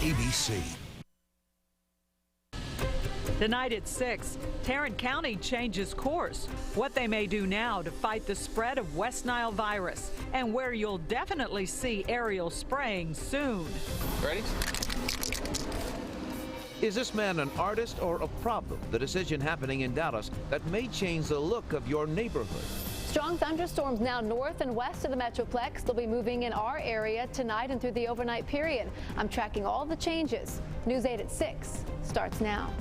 ABC. Tonight at 6, Tarrant County changes course. What they may do now to fight the spread of West Nile virus, and where you'll definitely see aerial spraying soon. Ready? Is this man an artist or a problem? The decision happening in Dallas that may change the look of your neighborhood. Strong thunderstorms now north and west of the Metroplex. They'll be moving in our area tonight and through the overnight period. I'm tracking all the changes. News 8 at 6 starts now.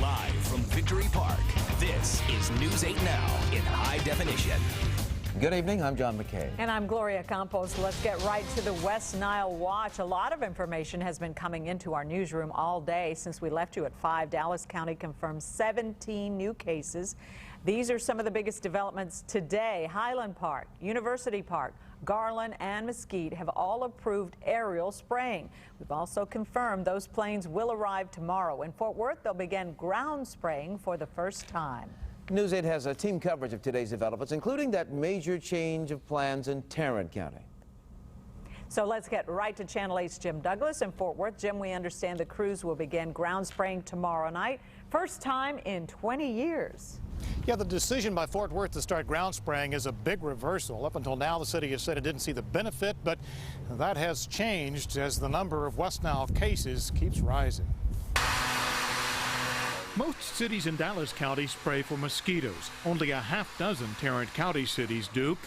Live from Victory Park, this is News 8 Now in high definition. Good evening, I'm John McKay. And I'm Gloria Campos. Let's get right to the West Nile watch. A lot of information has been coming into our newsroom all day since we left you at 5. Dallas County confirmed 17 new cases. These are some of the biggest developments today. Highland Park, University Park, Garland, and Mesquite have all approved aerial spraying. We've also confirmed those planes will arrive tomorrow. In Fort Worth, they'll begin ground spraying for the first time. News 8 has a team coverage of today's developments, including that major change of plans in Tarrant County. So let's get right to Channel 8's Jim Douglas in Fort Worth. Jim, we understand the crews will begin ground spraying tomorrow night. First time in 20 years. Yeah, the decision by Fort Worth to start ground spraying is a big reversal. Up until now, the city has said it didn't see the benefit, but that has changed as the number of West Nile cases keeps rising. Most cities in Dallas County spray for mosquitoes. Only a half dozen Tarrant County cities do.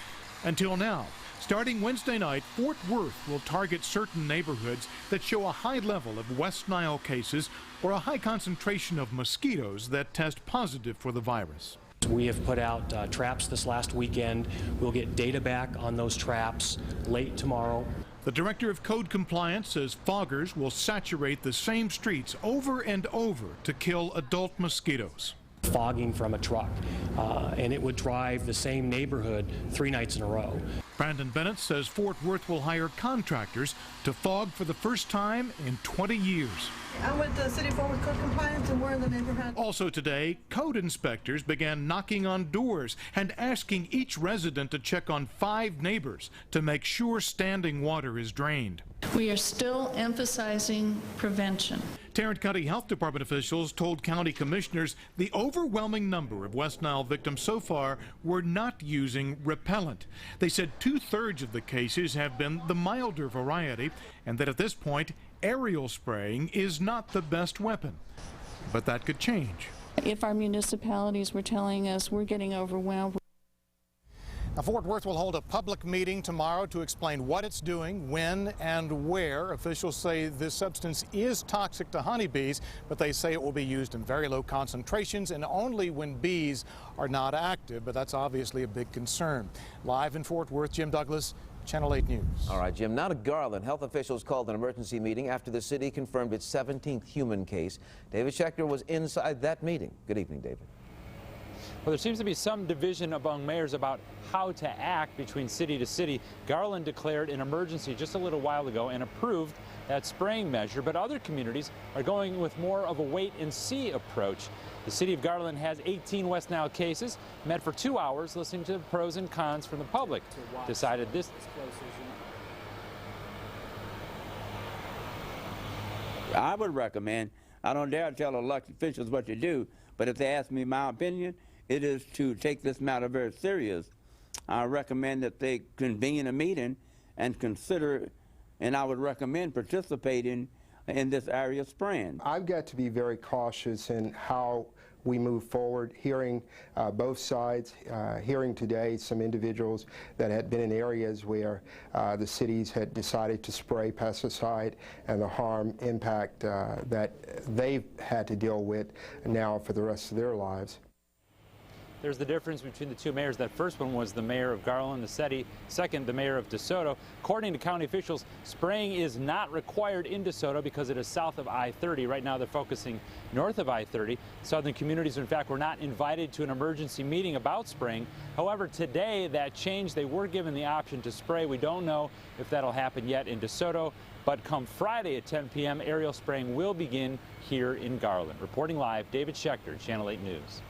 Until now, starting Wednesday night, Fort Worth will target certain neighborhoods that show a high level of West Nile cases or a high concentration of mosquitoes that test positive for the virus. We have put out traps this last weekend. We'll get data back on those traps late tomorrow. The director of code compliance says foggers will saturate the same streets over and over to kill adult mosquitoes. Fogging from a truck, and it would drive the same neighborhood 3 nights in a row. Brandon Bennett says Fort Worth will hire contractors to fog for the first time in 20 years. I'm with the City of Fort Worth Code Compliance, and we're in the neighborhood. Also today, code inspectors began knocking on doors and asking each resident to check on 5 neighbors to make sure standing water is drained. We are still emphasizing prevention. Tarrant County Health Department officials told county commissioners the overwhelming number of West Nile victims so far were not using repellent. They said 2/3 of the cases have been the milder variety, and that at this point, aerial spraying is not the best weapon. But that could change. If our municipalities were telling us we're getting overwhelmed. Now, Fort Worth will hold a public meeting tomorrow to explain what it's doing, when and where. Officials say this substance is toxic to honeybees, but they say it will be used in very low concentrations and only when bees are not active. But that's obviously a big concern. Live in Fort Worth, Jim Douglas, Channel 8 News. All right, Jim, now to Garland. Health officials called an emergency meeting after the city confirmed its 17th human case. David Schechter was inside that meeting. Good evening, David. Well, there seems to be some division among mayors about how to act between city to city. Garland declared an emergency just a little while ago and approved that spraying measure, but other communities are going with more of a wait-and-see approach. The city of Garland has 18 West Nile cases, met for 2 hours listening to the pros and cons from the public. Decided this. I would recommend, I don't dare tell elected officials what to do, but if they ask me my opinion, it is to take this matter very serious. I recommend that they convene a meeting and consider, and I would recommend participating in this area spraying. I've got to be very cautious in how we move forward, hearing both sides, hearing today some individuals that had been in areas where the cities had decided to spray pesticide and the harm impact that they've had to deal with now for the rest of their lives. There's the difference between the two mayors. That first one was the mayor of Garland, second, the mayor of DeSoto. According to county officials, spraying is not required in DeSoto because it is south of I-30. Right now they're focusing north of I-30. Southern communities, in fact, were not invited to an emergency meeting about spraying. However, today that changed. They were given the option to spray. We don't know if that'll happen yet in DeSoto, but come Friday at 10 p.m., aerial spraying will begin here in Garland. Reporting live, David Schechter, Channel 8 News.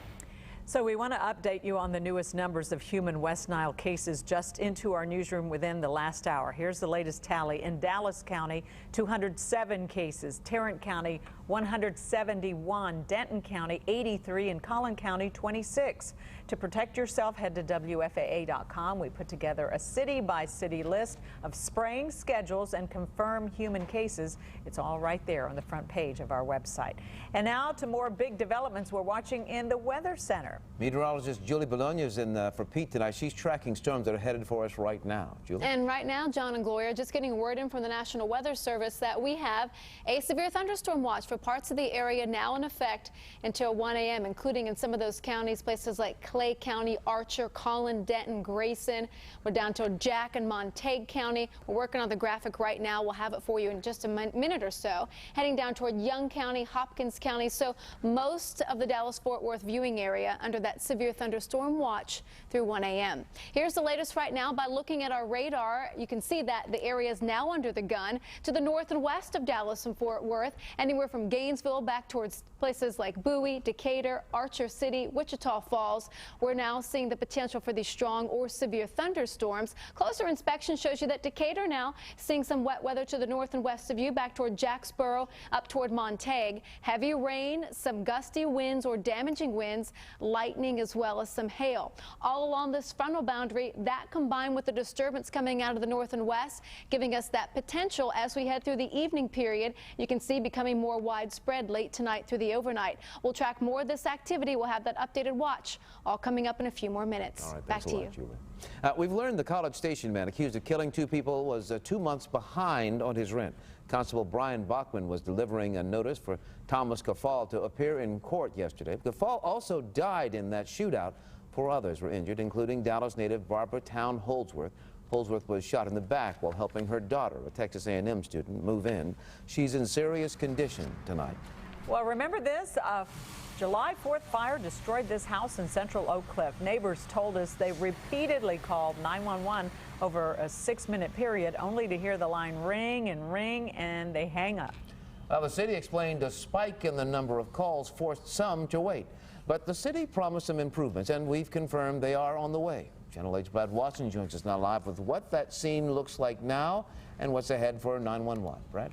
So we want to update you on the newest numbers of human West Nile cases just into our newsroom within the last hour. Here's the latest tally. In Dallas County, 207 cases. Tarrant County, 171. Denton County, 83. And Collin County, 26. To protect yourself, head to WFAA.com. We put together a city-by-city list of spraying schedules and confirmed human cases. It's all right there on the front page of our website. And now to more big developments we're watching in the Weather Center. Meteorologist Julie Bologna is in for Pete tonight. She's tracking storms that are headed for us right now. Julie? And right now, John and Gloria, just getting word in from the National Weather Service that we have a severe thunderstorm watch for parts of the area now in effect until 1 a.m., including in some of those counties, places like Clay County, Archer, Collin, Denton, Grayson. We're down to Jack and Montague County. We're working on the graphic right now. We'll have it for you in just a minute or so. Heading down toward Young County, Hopkins County. So most of the Dallas-Fort Worth viewing area under that severe thunderstorm watch through 1 a.m. Here's the latest right now. By looking at our radar, you can see that the area is now under the gun to the north and west of Dallas and Fort Worth, anywhere from Gainesville back towards places like Bowie, Decatur, Archer City, Wichita Falls. We're now seeing the potential for these strong or severe thunderstorms. Closer inspection shows you that Decatur now seeing some wet weather to the north and west of you, back toward Jacksboro, up toward Montague. Heavy rain, some gusty winds or damaging winds, lightning, as well as some hail. All along this frontal boundary, that combined with the disturbance coming out of the north and west, giving us that potential as we head through the evening period. You can see becoming more widespread late tonight through the overnight. We'll track more of this activity. We'll have that updated watch all coming up in a few more minutes. All right, back to you. Julie. We've learned the College Station man accused of killing two people was 2 months behind on his rent. Constable Brian Bachman was delivering a notice for Thomas Gaffal to appear in court yesterday. Gaffal also died in that shootout. 4 others were injured, including Dallas native Barbara Town Holdsworth. Holdsworth was shot in the back while helping her daughter, a Texas A&M student, move in. She's in serious condition tonight. Well, remember this? July 4th fire destroyed this house in Central Oak Cliff. Neighbors told us they repeatedly called 911 over a 6-minute period, only to hear the line ring and they hang up. Well, the city explained a spike in the number of calls forced some to wait. But the city promised some improvements, and we've confirmed they are on the way. Channel 8's Brad Watson joins us now live with what that scene looks like now and what's ahead for 911. Brad?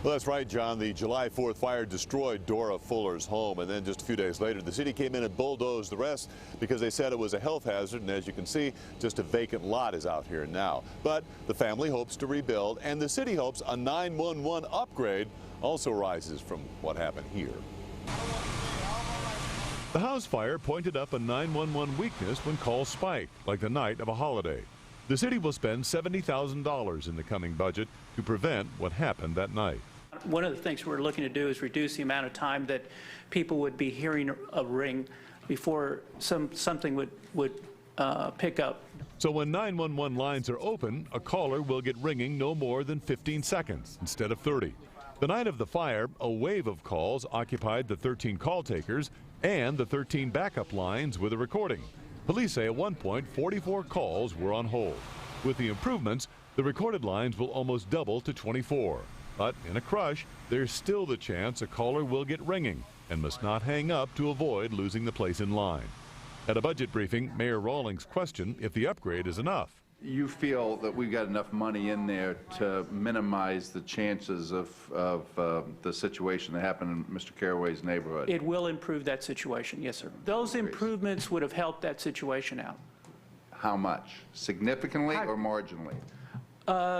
Well, that's right, John. The July 4th fire destroyed Dora Fuller's home, and then just a few days later, the city came in and bulldozed the rest because they said it was a health hazard, and as you can see, just a vacant lot is out here now. But the family hopes to rebuild, and the city hopes a 911 upgrade also rises from what happened here. The house fire pointed up a 911 weakness when calls spiked, like the night of a holiday. The city will spend $70,000 in the coming budget to prevent what happened that night. One of the things we're looking to do is reduce the amount of time that people would be hearing a ring before something would pick up. So when 911 lines are open, a caller will get ringing no more than 15 seconds instead of 30. The night of the fire, a wave of calls occupied the 13 call takers and the 13 backup lines with a recording. Police say at one point 44 calls were on hold. With the improvements, the recorded lines will almost double to 24. But in a crush, there's still the chance a caller will get ringing and must not hang up to avoid losing the place in line. At a budget briefing, Mayor Rawlings questioned if the upgrade is enough. You feel that we've got enough money in there to minimize the chances of the situation that happened in Mr. Carraway's neighborhood? It will improve that situation, yes, sir. Those improvements would have helped that situation out. How much? Significantly or marginally?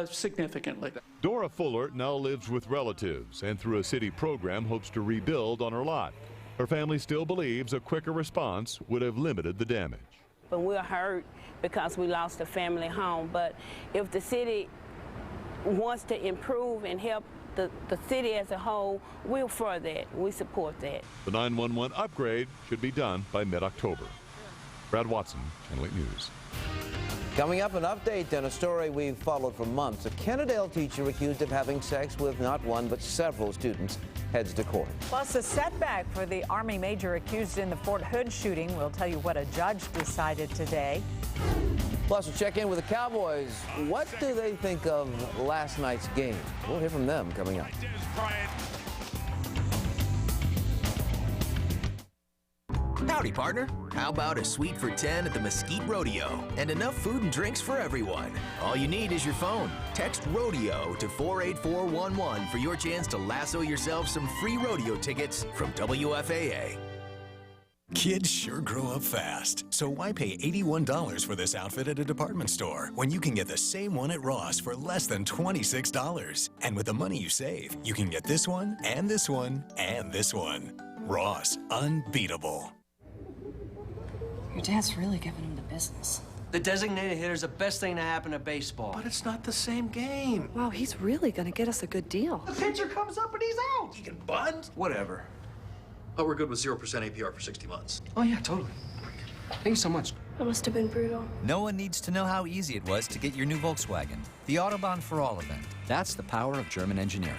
Significantly. Dora Fuller now lives with relatives and through a city program hopes to rebuild on her lot. Her family still believes a quicker response would have limited the damage. But we're hurt because we lost a family home. But if the city wants to improve and help the city as a whole, we're for that. We support that. The 911 upgrade should be done by mid-October. Brad Watson, Channel 8 News. Coming up, an update on a story we've followed for months. A Kennedale teacher accused of having sex with not one but several students heads to court. Plus, a setback for the Army major accused in the Fort Hood shooting. We'll tell you what a judge decided today. Plus, we'll check in with the Cowboys. What do they think of last night's game? We'll hear from them coming up. Howdy, partner. How about a suite for 10 at the Mesquite Rodeo and enough food and drinks for everyone? All you need is your phone. Text RODEO to 48411 for your chance to lasso yourself some free rodeo tickets from WFAA. Kids sure grow up fast, so why pay $81 for this outfit at a department store when you can get the same one at Ross for less than $26? And with the money you save, you can get this one, and this one, and this one. Ross, unbeatable. Your dad's really giving him the business. The designated hitter's the best thing to happen to baseball. But it's not the same game. Wow, he's really gonna get us a good deal. The pitcher comes up and he's out. He can bunt. Whatever. Oh, we're good with 0% APR for 60 months. Oh, yeah, totally. Thank you so much. That must have been brutal. No one needs to know how easy it was to get your new Volkswagen. The Autobahn for All event. That's the power of German engineering.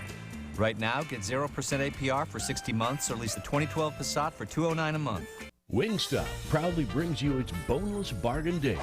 Right now, get 0% APR for 60 months or lease the 2012 Passat for $209 a month. Wingstop proudly brings you its boneless bargain days.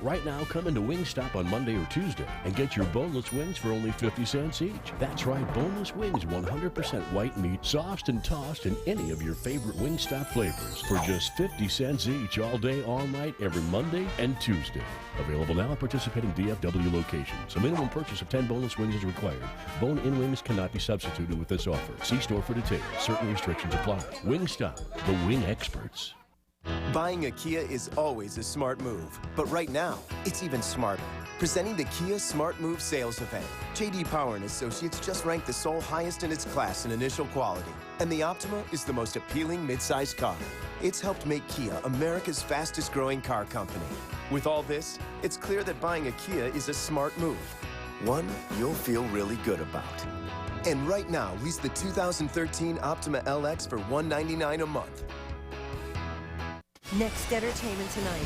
Right now, come into Wingstop on Monday or Tuesday and get your boneless wings for only 50 cents each. That's right, boneless wings, 100% white meat, sauced and tossed in any of your favorite Wingstop flavors for just 50 cents each all day, all night, every Monday and Tuesday. Available now at participating DFW locations. A minimum purchase of 10 boneless wings is required. Bone-in wings cannot be substituted with this offer. See store for details. Certain restrictions apply. Wingstop, the wing experts. Buying a Kia is always a smart move, but right now, it's even smarter. Presenting the Kia Smart Move sales event. J.D. Power and Associates just ranked the Soul highest in its class in initial quality, and the Optima is the most appealing midsize car. It's helped make Kia America's fastest growing car company. With all this, it's clear that buying a Kia is a smart move. One you'll feel really good about. And right now, lease the 2013 Optima LX for $199 a month. Next entertainment tonight,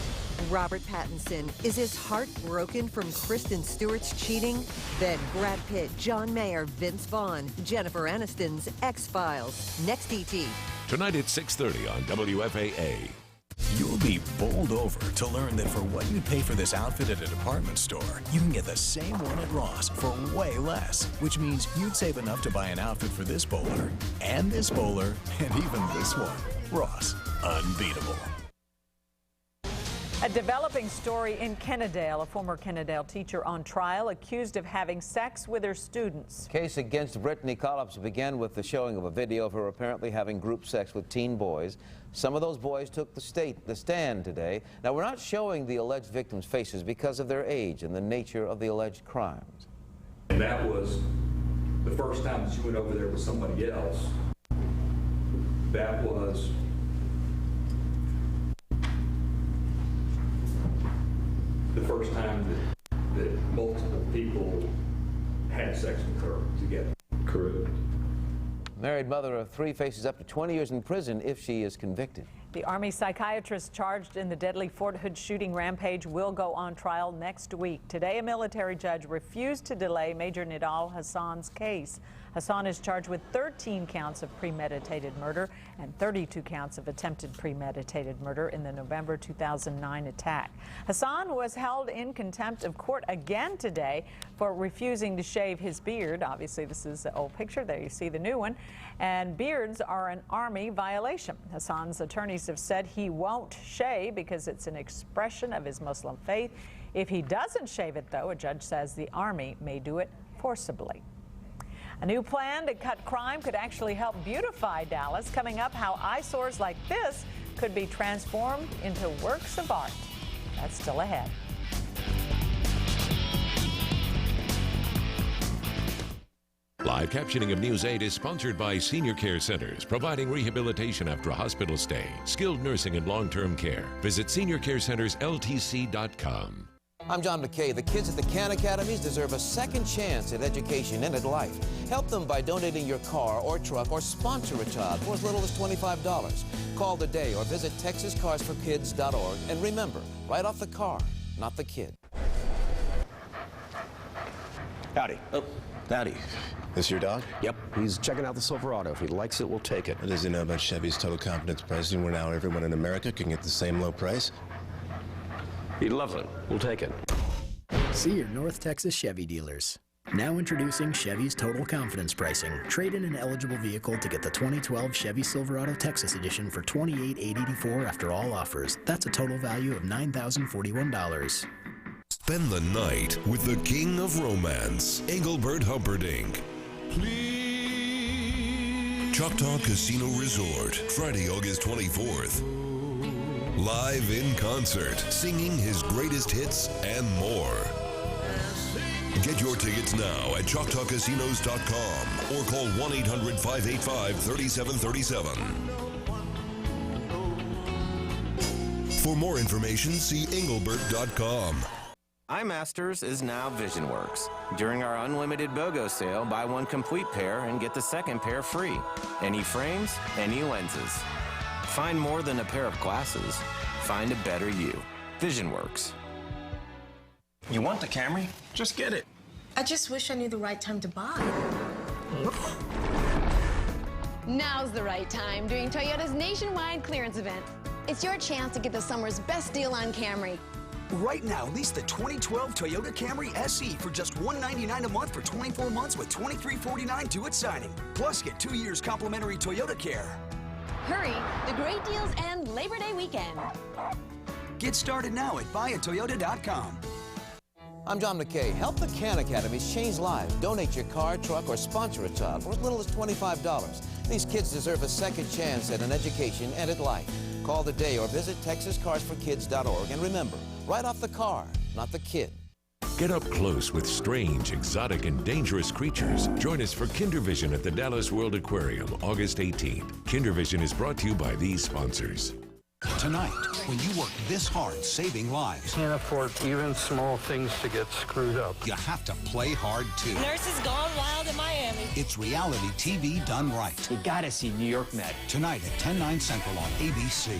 Robert Pattinson. Is his heart broken from Kristen Stewart's cheating? Then Brad Pitt, John Mayer, Vince Vaughn, Jennifer Aniston's X-Files. Next ET. Tonight at 6:30 on WFAA. You'll be bowled over to learn that for what you'd pay for this outfit at a department store, you can get the same one at Ross for way less, which means you'd save enough to buy an outfit for this bowler, and even this one. Ross, unbeatable. A developing story in Kennedale. A former Kennedale teacher on trial accused of having sex with her students. Case against Brittany Collops began with the showing of a video of her apparently having group sex with teen boys. Some of those boys took the stand today. Now, we're not showing the alleged victims' faces because of their age and the nature of the alleged crimes. And that was the first time that you went over there with somebody else. That was the first time that multiple people had sex with her together. Correct. Married mother of 3 faces up to 20 years in prison if she is convicted. The Army psychiatrist charged in the deadly Fort Hood shooting rampage will go on trial next week. Today, a military judge refused to delay Major Nidal Hassan's case. Hassan is charged with 13 counts of premeditated murder and 32 counts of attempted premeditated murder in the November 2009 attack. Hassan was held in contempt of court again today for refusing to shave his beard. Obviously, this is the old picture. There you see the new one. And beards are an Army violation. Hassan's attorneys have said he won't shave because it's an expression of his Muslim faith. If he doesn't shave it, though, a judge says the Army may do it forcibly. A new plan to cut crime could actually help beautify Dallas. Coming up, how eyesores like this could be transformed into works of art. That's still ahead. Live captioning of News 8 is sponsored by Senior Care Centers, providing rehabilitation after a hospital stay, skilled nursing and long-term care. Visit seniorcarecentersltc.com. I'm John McKay. The kids at the Khan Academies deserve a second chance at education and at life. Help them by donating your car or truck or sponsor a child for as little as $25. Call today or visit TexasCarsForKids.org. And remember, write off the car, not the kid. Howdy. Oh, howdy. This your dog? Yep. He's checking out the Silverado. If he likes it, we'll take it. What does he know about Chevy's total confidence pricing, where now everyone in America can get the same low price? He loves it. We'll take it. See your North Texas Chevy dealers. Now introducing Chevy's Total Confidence pricing. Trade in an eligible vehicle to get the 2012 Chevy Silverado Texas Edition for $28,884 after all offers. That's a total value of $9,041. Spend the night with the king of romance, Engelbert Humperdinck. Choctaw Casino Resort, Friday, August 24th. Live in concert, singing his greatest hits and more. Get your tickets now at ChoctawCasinos.com or call 1-800-585-3737. For more information, see Engelbert.com. iMasters is now VisionWorks. During our unlimited BOGO sale, buy one complete pair and get the second pair free. Any frames, any lenses. Find more than a pair of glasses. Find a better you. VisionWorks. You want the Camry? Just get it. I just wish I knew the right time to buy. Now's the right time during Toyota's nationwide clearance event. It's your chance to get the summer's best deal on Camry. Right now, lease the 2012 Toyota Camry SE for just $199 a month for 24 months with $2349 due at signing. Plus, get 2 years complimentary Toyota Care. Hurry, the great deals end Labor Day weekend. Get started now at buyatoyota.com. I'm John McKay. Help the Can Academies change lives. Donate your car, truck, or sponsor a child for as little as $25. These kids deserve a second chance at an education and at life. Call today or visit TexasCarsForKids.org. And remember, write off the car, not the kid. Get up close with strange, exotic, and dangerous creatures. Join us for Kindervision at the Dallas World Aquarium, August 18th. Kindervision is brought to you by these sponsors. Tonight, when you work this hard saving lives, can't afford even small things to get screwed up. You have to play hard too. Nurses gone wild in Miami. It's reality TV done right. You gotta see New York Med. Tonight at 10/9 Central on ABC.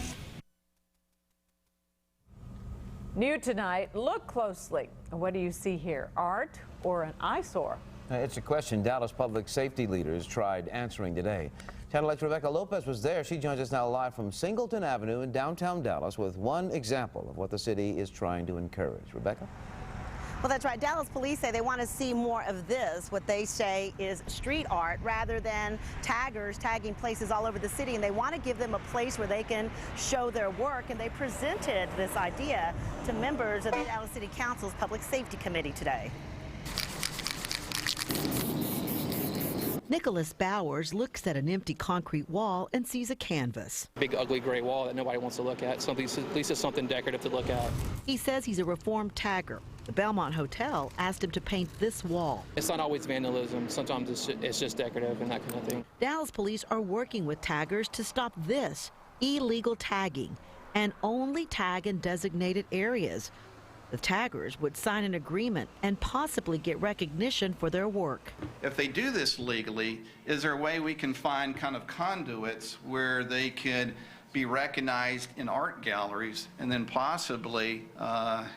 New tonight, look closely. What do you see here, art or an eyesore? It's a question Dallas public safety leaders tried answering today. Channel 8's Rebecca Lopez was there. She joins us now live from Singleton Avenue in downtown Dallas with one example of what the city is trying to encourage. Rebecca? Well, that's right. Dallas police say they want to see more of this, what they say is street art, rather than taggers tagging places all over the city. And they want to give them a place where they can show their work. And they presented this idea to members of the Dallas City Council's Public Safety Committee today. Nicholas Bowers looks at an empty concrete wall and sees a canvas. Big, ugly gray wall that nobody wants to look at. So at least it's something decorative to look at. He says he's a reformed tagger. The Belmont Hotel asked him to paint this wall. It's not always vandalism. Sometimes it's just decorative and that kind of thing. Dallas police are working with taggers to stop this illegal tagging and only tag in designated areas. The taggers would sign an agreement and possibly get recognition for their work. If they do this legally, is there a way we can find kind of conduits where they could be recognized in art galleries and then possibly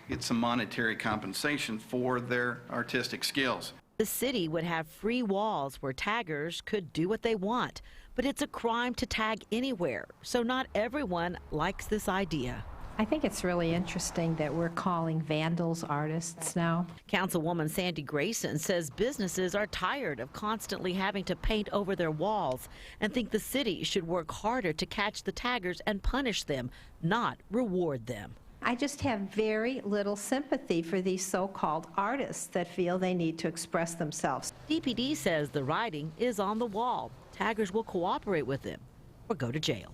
get some monetary compensation for their artistic skills? The city would have free walls where taggers could do what they want, but it's a crime to tag anywhere, so not everyone likes this idea. I think it's really interesting that we're calling vandals artists now. Councilwoman Sandy Grayson says businesses are tired of constantly having to paint over their walls and think the city should work harder to catch the taggers and punish them, not reward them. I just have very little sympathy for these so-called artists that feel they need to express themselves. DPD says the writing is on the wall. Taggers will cooperate with them or go to jail.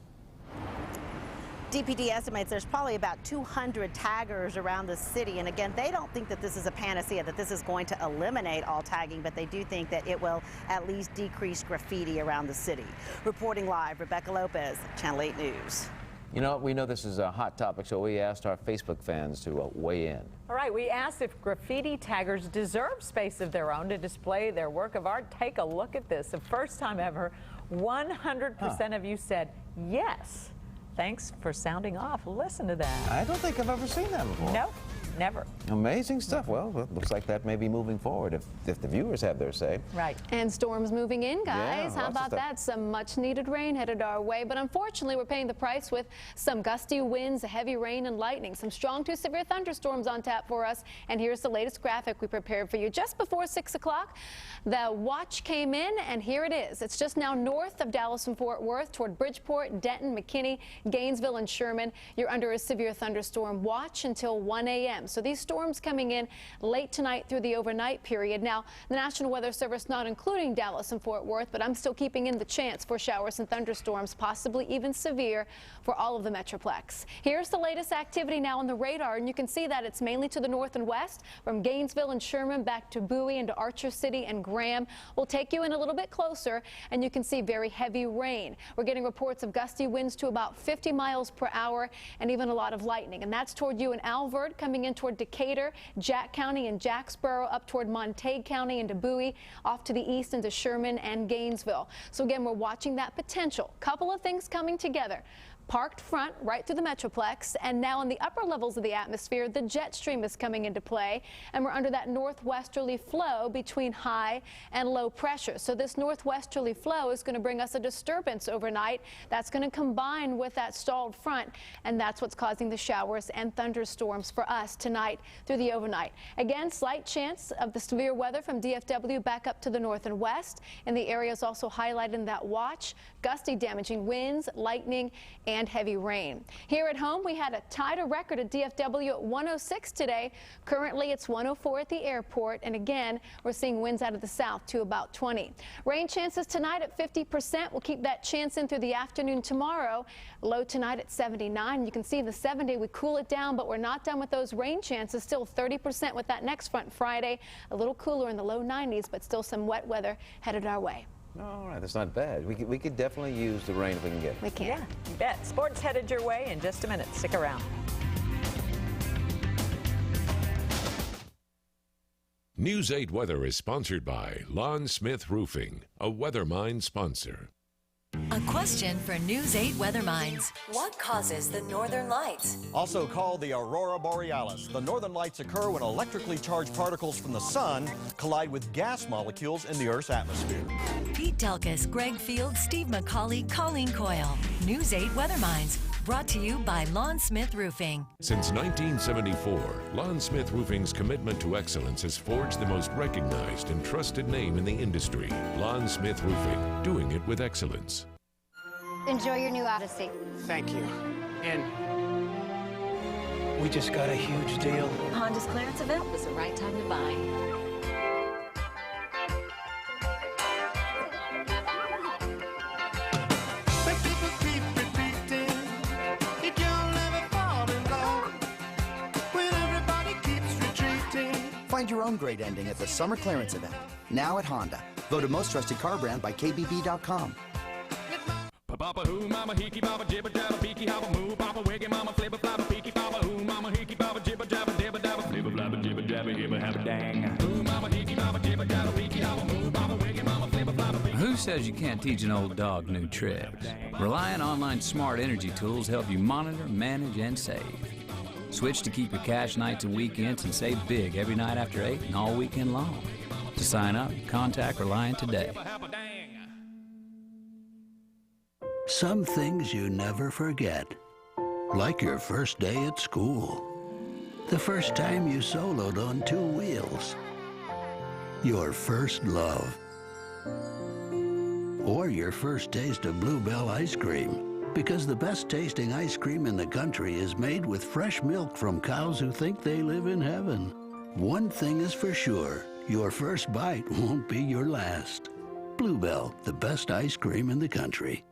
DPD estimates there's probably about 200 taggers around the city. And again, they don't think that this is a panacea, that this is going to eliminate all tagging, but they do think that it will at least decrease graffiti around the city. Reporting live, Rebecca Lopez, Channel 8 News. You know, we know this is a hot topic, so we asked our Facebook fans to weigh in. All right, we asked if graffiti taggers deserve space of their own to display their work of art. Take a look at this. The first time ever, 100% of you said yes. Thanks for sounding off. Listen to that. I don't think I've ever seen that before. Nope. Never. Amazing stuff. Well, it looks like that may be moving forward if the viewers have their say. Right. And storms moving in, guys. Yeah, How about that? Some much needed rain headed our way. But unfortunately, we're paying the price with some gusty winds, heavy rain and lightning. Some strong to severe thunderstorms on tap for us. And here's the latest graphic we prepared for you just before 6 o'clock. The watch came in, and here it is. It's just now north of Dallas and Fort Worth toward Bridgeport, Denton, McKinney, Gainesville, and Sherman. You're under a severe thunderstorm watch until 1 a.m. So these storms coming in late tonight through the overnight period. Now, the National Weather Service not including Dallas and Fort Worth, but I'm still keeping in the chance for showers and thunderstorms, possibly even severe for all of the Metroplex. Here's the latest activity now on the radar, and you can see that it's mainly to the north and west from Gainesville and Sherman back to Bowie into Archer City and Graham. We'll take you in a little bit closer, and you can see very heavy rain. We're getting reports of gusty winds to about 50 miles per hour and even a lot of lightning, and that's toward you in Alvord, coming in toward Decatur, Jack County and Jacksboro, up toward Montague County into Bowie, off to the east into Sherman and Gainesville. So again, we're watching that potential. Couple of things coming together. Parked front right through the Metroplex, and now in the upper levels of the atmosphere, the jet stream is coming into play, and we're under that northwesterly flow between high and low pressure. So this northwesterly flow is going to bring us a disturbance overnight. That's going to combine with that stalled front, and that's what's causing the showers and thunderstorms for us tonight through the overnight. Again, slight chance of the severe weather from DFW back up to the north and west, and the areas also highlighted in that watch. Gusty damaging winds, lightning, and heavy rain. Here at home, we had a tighter record at DFW at 106 today. Currently, it's 104 at the airport, and again, we're seeing winds out of the south to about 20. Rain chances tonight at 50%. We'll keep that chance in through the afternoon tomorrow. Low tonight at 79. You can see the 7-day, we cool it down, but we're not done with those rain chances. Still 30% with that next front Friday. A little cooler in the low 90s, but still some wet weather headed our way. All right, that's not bad. We could definitely use the rain if we can get it. We can. Yeah, you bet. Sports headed your way in just a minute. Stick around. News 8 Weather is sponsored by Lon Smith Roofing, a Weathermind sponsor. A question for News 8 Weather Minds. What causes the northern lights? Also called the aurora borealis. The northern lights occur when electrically charged particles from the sun collide with gas molecules in the Earth's atmosphere. Pete Delkus, Greg Field, Steve McCauley, Colleen Coyle. News 8 Weather Minds. Brought to you by Lon Smith Roofing. Since 1974, Lon Smith Roofing's commitment to excellence has forged the most recognized and trusted name in the industry. Lon Smith Roofing, doing it with excellence. Enjoy your new Odyssey. Thank you. And we just got a huge deal. Honda's clearance event was the right time to buy. Find your own great ending at the summer clearance event. Now at Honda. Voted most trusted car brand by KBB.com. Papa who mama hiki baba jibba jabba peaky haba moo papa wiggy mama flibba flabba peaky baba who mama hiki baba jibba jabba dibba dabba flibba flabba jibba jabba hibba habba dang who mama hiki baba jibba jabba peaky haba moo papa wiggy mama flibba flabba. Who says you can't teach an old dog new tricks? Reliant Online Smart Energy Tools help you monitor, manage, and save. Switch to keep your cash nights and weekends and save big every night after 8 and all weekend long. To sign up, contact Reliant today. Some things you never forget, like your first day at school, the first time you soloed on 2 wheels, your first love, or your first taste of Bluebell ice cream. Because the best tasting ice cream in the country is made with fresh milk from cows who think they live in heaven. One thing is for sure, your first bite won't be your last. Bluebell, the best ice cream in the country.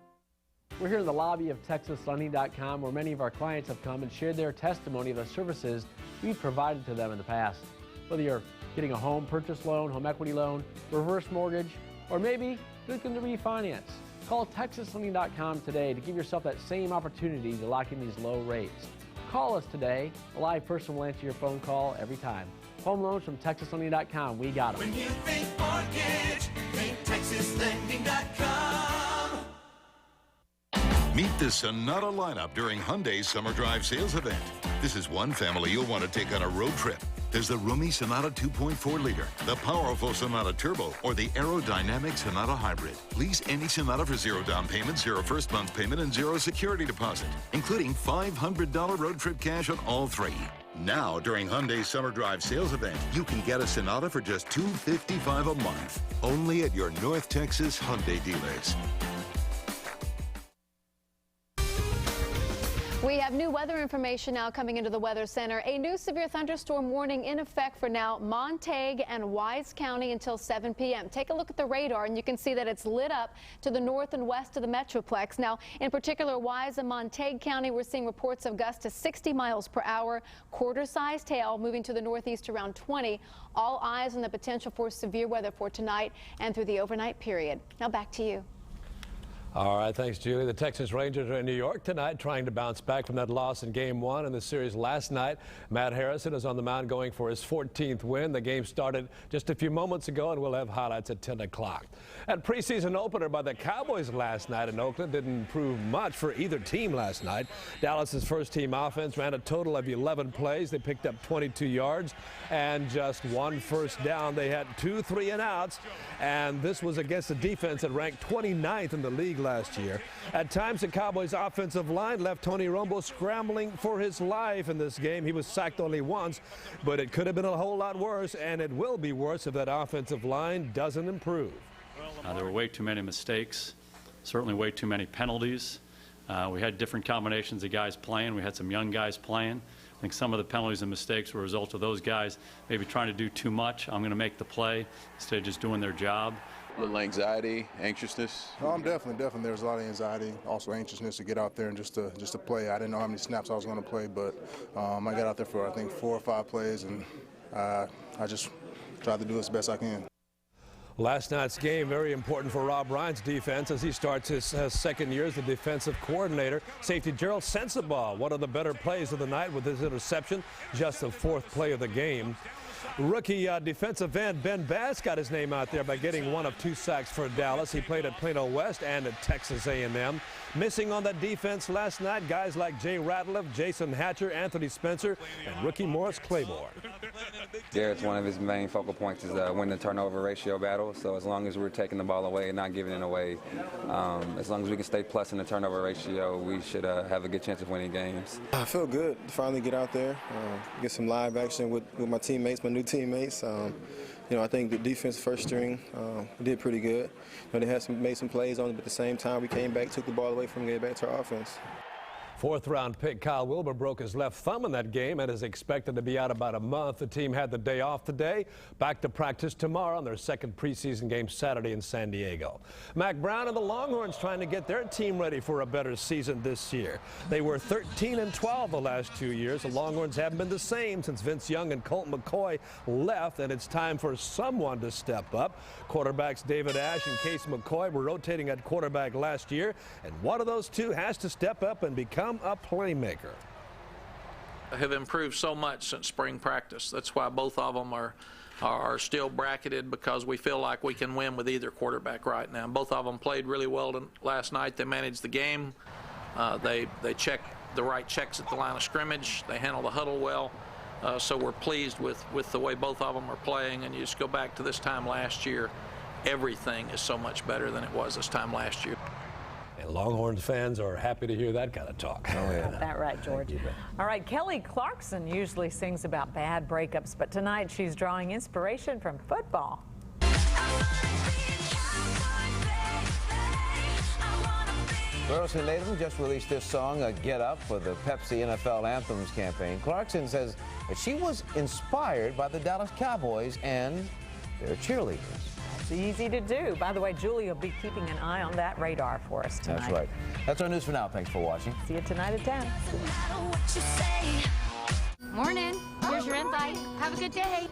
We're here in the lobby of TexasLending.com, where many of our clients have come and shared their testimony of the services we've provided to them in the past. Whether you're getting a home purchase loan, home equity loan, reverse mortgage, or maybe looking to refinance, call TexasLending.com today to give yourself that same opportunity to lock in these low rates. Call us today. A live person will answer your phone call every time. Home loans from TexasLending.com. We got them. When you think mortgage, think TexasLending.com. Meet the Sonata lineup during Hyundai's Summer Drive sales event. This is one family you'll want to take on a road trip. There's the roomy Sonata 2.4 liter, the powerful Sonata Turbo, or the aerodynamic Sonata Hybrid. Lease any Sonata for 0 down payment, 0 first month payment, and 0 security deposit, including $500 road trip cash on all 3. Now, during Hyundai's Summer Drive sales event, you can get a Sonata for just $255 a month. Only at your North Texas Hyundai dealers. We have new weather information now coming into the Weather Center. A new severe thunderstorm warning in effect for now Montague and Wise County until 7 p.m. Take a look at the radar and you can see that it's lit up to the north and west of the Metroplex. Now, in particular, Wise and Montague County, we're seeing reports of gusts to 60 miles per hour, quarter-sized hail moving to the northeast around 20. All eyes on the potential for severe weather for tonight and through the overnight period. Now back to you. All right, thanks, Julie. The Texas Rangers are in New York tonight trying to bounce back from that loss in Game 1 in the series last night. Matt Harrison is on the mound going for his 14th win. The game started just a few moments ago, and we'll have highlights at 10 o'clock. That preseason opener by the Cowboys last night in Oakland didn't prove much for either team last night. Dallas's first-team offense ran a total of 11 plays. They picked up 22 yards and just 1 first down. They had 2 3-and-outs, and this was against a defense that ranked 29th in the league last year. At times, the Cowboys' offensive line left Tony Romo scrambling for his life in this game. He was sacked only once, but it could have been a whole lot worse, and it will be worse if that offensive line doesn't improve. There were way too many mistakes, certainly way too many penalties. We had different combinations of guys playing. We had some young guys playing. I think some of the penalties and mistakes were a result of those guys maybe trying to do too much. I'm going to make the play instead of just doing their job. A little anxiety, anxiousness? No, I'm definitely. There's a lot of anxiety, also anxiousness to get out there and just to play. I didn't know how many snaps I was going to play, but I got out there for, I think, 4 or 5 plays, and I just tried to do as best I can. Last night's game, very important for Rob Ryan's defense as he starts his second year as the defensive coordinator. Safety Gerald Sensabaugh, one of the better plays of the night with his interception, just the 4th play of the game. Rookie defensive end Ben Bass got his name out there by getting 1 of 2 sacks for Dallas. He played at Plano West and at Texas A&M. Missing on that defense last night, guys like Jay Ratliff, Jason Hatcher, Anthony Spencer, and rookie Morris Claiborne. Garrett's one of his main focal points is win the turnover ratio battle. So as long as we're taking the ball away and not giving it away, as long as we can stay plus in the turnover ratio, we should have a good chance of winning games. I feel good to finally get out there, get some live action with my teammates, my new teammates. I think the defense first string did pretty good. They had made some plays on it, but at the same time we came back, took the ball away from them, gave it back to our offense. 4th-round pick Kyle Wilbur broke his left thumb in that game and is expected to be out about a month. The team had the day off today. Back to practice tomorrow on their second preseason game Saturday in San Diego. Mac Brown and the Longhorns trying to get their team ready for a better season this year. They were 13-12 the last 2 years. The Longhorns haven't been the same since Vince Young and Colt McCoy left, and it's time for someone to step up. Quarterbacks David Ash and Case McCoy were rotating at quarterback last year, and one of those two has to step up and become a playmaker. Have improved so much since spring practice. That's why both of them are still bracketed, because we feel like we can win with either quarterback right now. Both of them played really well last night. They managed the game. They checked the right checks at the line of scrimmage. They handled the huddle well. So we're pleased with the way both of them are playing. And you just go back to this time last year, everything is so much better than it was this time last year. And Longhorns fans are happy to hear that kind of talk. Oh, yeah. Got that right, George. All right, Kelly Clarkson usually sings about bad breakups, but tonight she's drawing inspiration from football. Burleson Natum just released this song, Get Up, for the Pepsi NFL Anthems campaign. Clarkson says that she was inspired by the Dallas Cowboys and their cheerleaders. It's easy to do. By the way, Julie will be keeping an eye on that radar for us tonight. That's right. That's our news for now. Thanks for watching. See you tonight at 10. Morning. Here's your invite. Have a good day.